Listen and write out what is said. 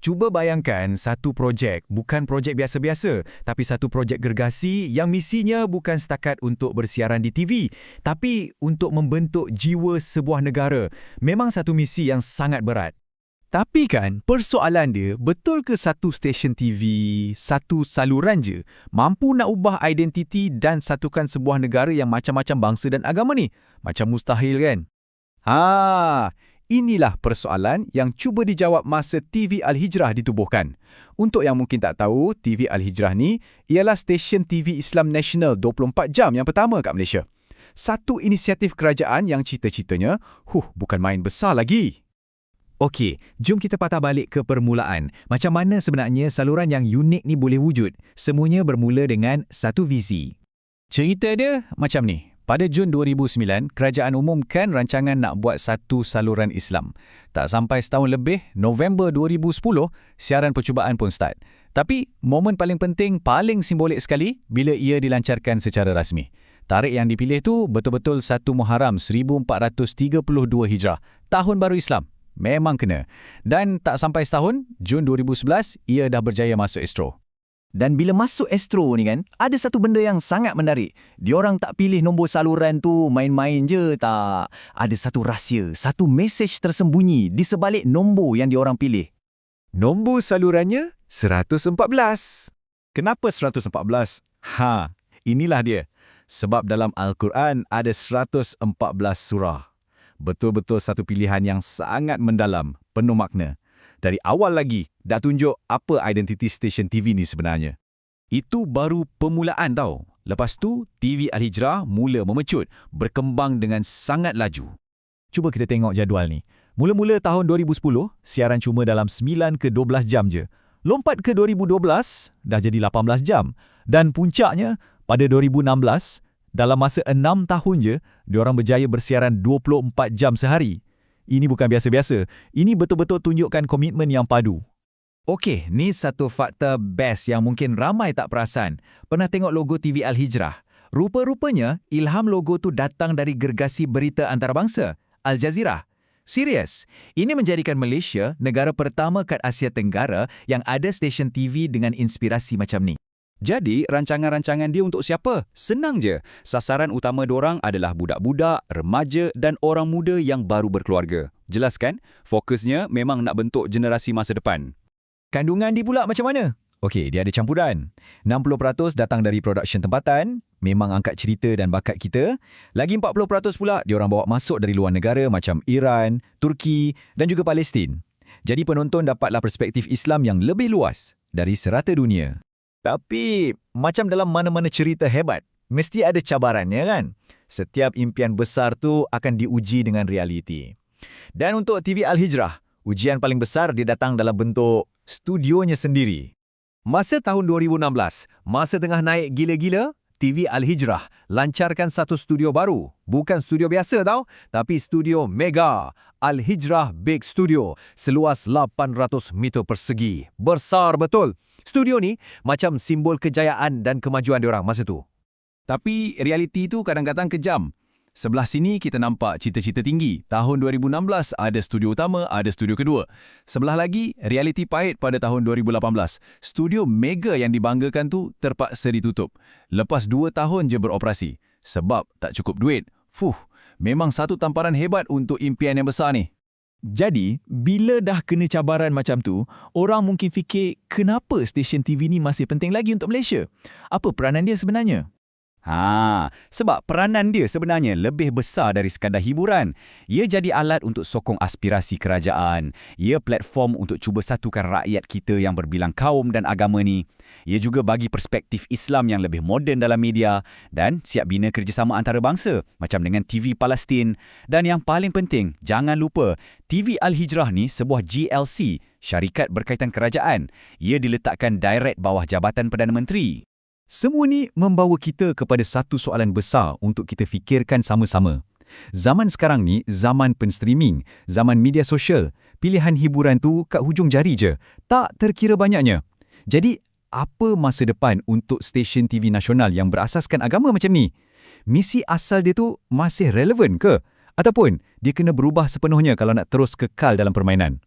Cuba bayangkan satu projek, bukan projek biasa-biasa, tapi satu projek gergasi yang misinya bukan setakat untuk bersiaran di TV, tapi untuk membentuk jiwa sebuah negara. Memang satu misi yang sangat berat. Tapi kan, persoalan dia, betul ke satu stesen TV, satu saluran je, mampu nak ubah identiti dan satukan sebuah negara yang macam-macam bangsa dan agama ni? Macam mustahil kan? Inilah persoalan yang cuba dijawab masa TV Al-Hijrah ditubuhkan. Untuk yang mungkin tak tahu, TV Al-Hijrah ni ialah stesen TV Islam Nasional 24 jam yang pertama kat Malaysia. Satu inisiatif kerajaan yang cita-citanya, bukan main besar lagi. Okey, jom kita patah balik ke permulaan. Macam mana sebenarnya saluran yang unik ni boleh wujud? Semuanya bermula dengan satu visi. Cerita dia macam ni. Pada Jun 2009, kerajaan umumkan rancangan nak buat satu saluran Islam. Tak sampai setahun lebih, November 2010, siaran percubaan pun start. Tapi, momen paling penting, paling simbolik sekali bila ia dilancarkan secara rasmi. Tarikh yang dipilih tu betul-betul 1 Muharram 1432 Hijrah, Tahun Baru Islam. Memang kena. Dan tak sampai setahun, Jun 2011, ia dah berjaya masuk Astro. Dan bila masuk Astro ni kan, ada satu benda yang sangat menarik. Diorang tak pilih nombor saluran tu main-main je, tak. Ada satu rahsia, satu mesej tersembunyi di sebalik nombor yang diorang pilih. Nombor salurannya 114. Kenapa 114? Inilah dia. Sebab dalam Al-Quran ada 114 surah. Betul-betul satu pilihan yang sangat mendalam, penuh makna. Dari awal lagi, dah tunjuk apa identiti stesen TV ni sebenarnya. Itu baru permulaan tau. Lepas tu, TV Al-Hijrah mula memecut, berkembang dengan sangat laju. Cuba kita tengok jadual ni. Mula-mula tahun 2010, siaran cuma dalam 9 ke 12 jam je. Lompat ke 2012, dah jadi 18 jam. Dan puncaknya, pada 2016, dalam masa 6 tahun je, diorang berjaya bersiaran 24 jam sehari. Ini bukan biasa-biasa. Ini betul-betul tunjukkan komitmen yang padu. Okey, ni satu fakta best yang mungkin ramai tak perasan. Pernah tengok logo TV Al-Hijrah? Rupa-rupanya, ilham logo tu datang dari gergasi berita antarabangsa, Al Jazeera. Serius, ini menjadikan Malaysia negara pertama kat Asia Tenggara yang ada stesen TV dengan inspirasi macam ni. Jadi, rancangan-rancangan dia untuk siapa? Senang je. Sasaran utama diorang adalah budak-budak, remaja dan orang muda yang baru berkeluarga. Jelas kan? Fokusnya memang nak bentuk generasi masa depan. Kandungan dia pula macam mana? Okey, dia ada campuran. 60% datang dari production tempatan, memang angkat cerita dan bakat kita. Lagi 40% pula diorang bawa masuk dari luar negara macam Iran, Turki dan juga Palestin. Jadi penonton dapatlah perspektif Islam yang lebih luas dari serata dunia. Tapi, macam dalam mana-mana cerita hebat, mesti ada cabarannya kan? Setiap impian besar tu akan diuji dengan realiti. Dan untuk TV Al-Hijrah, ujian paling besar dia datang dalam bentuk studionya sendiri. Masa tahun 2016, masa tengah naik gila-gila, TV Al-Hijrah lancarkan satu studio baru. Bukan studio biasa tau, tapi studio mega. Al-Hijrah Big Studio, seluas 800 meter persegi. Besar betul. Studio ni macam simbol kejayaan dan kemajuan diorang masa tu. Tapi realiti tu kadang-kadang kejam. Sebelah sini kita nampak cita-cita tinggi. Tahun 2016 ada studio utama, ada studio kedua. Sebelah lagi, realiti pahit pada tahun 2018. Studio mega yang dibanggakan tu terpaksa ditutup. Lepas 2 tahun je beroperasi. Sebab tak cukup duit. Memang satu tamparan hebat untuk impian yang besar ni. Jadi, bila dah kena cabaran macam tu, orang mungkin fikir kenapa stesen TV ni masih penting lagi untuk Malaysia? Apa peranan dia sebenarnya? Sebab peranan dia sebenarnya lebih besar dari sekadar hiburan. Ia jadi alat untuk sokong aspirasi kerajaan. Ia platform untuk cuba satukan rakyat kita yang berbilang kaum dan agama ni. Ia juga bagi perspektif Islam yang lebih moden dalam media dan siap bina kerjasama antarabangsa macam dengan TV Palestin. Dan yang paling penting, jangan lupa, TV Al-Hijrah ni sebuah GLC, syarikat berkaitan kerajaan. Ia diletakkan direct bawah Jabatan Perdana Menteri. Semua ni membawa kita kepada satu soalan besar untuk kita fikirkan sama-sama. Zaman sekarang ni, zaman penstreaming, zaman media sosial, pilihan hiburan tu kat hujung jari je, tak terkira banyaknya. Jadi, apa masa depan untuk stesen TV nasional yang berasaskan agama macam ni? Misi asal dia tu masih relevan ke? Ataupun dia kena berubah sepenuhnya kalau nak terus kekal dalam permainan?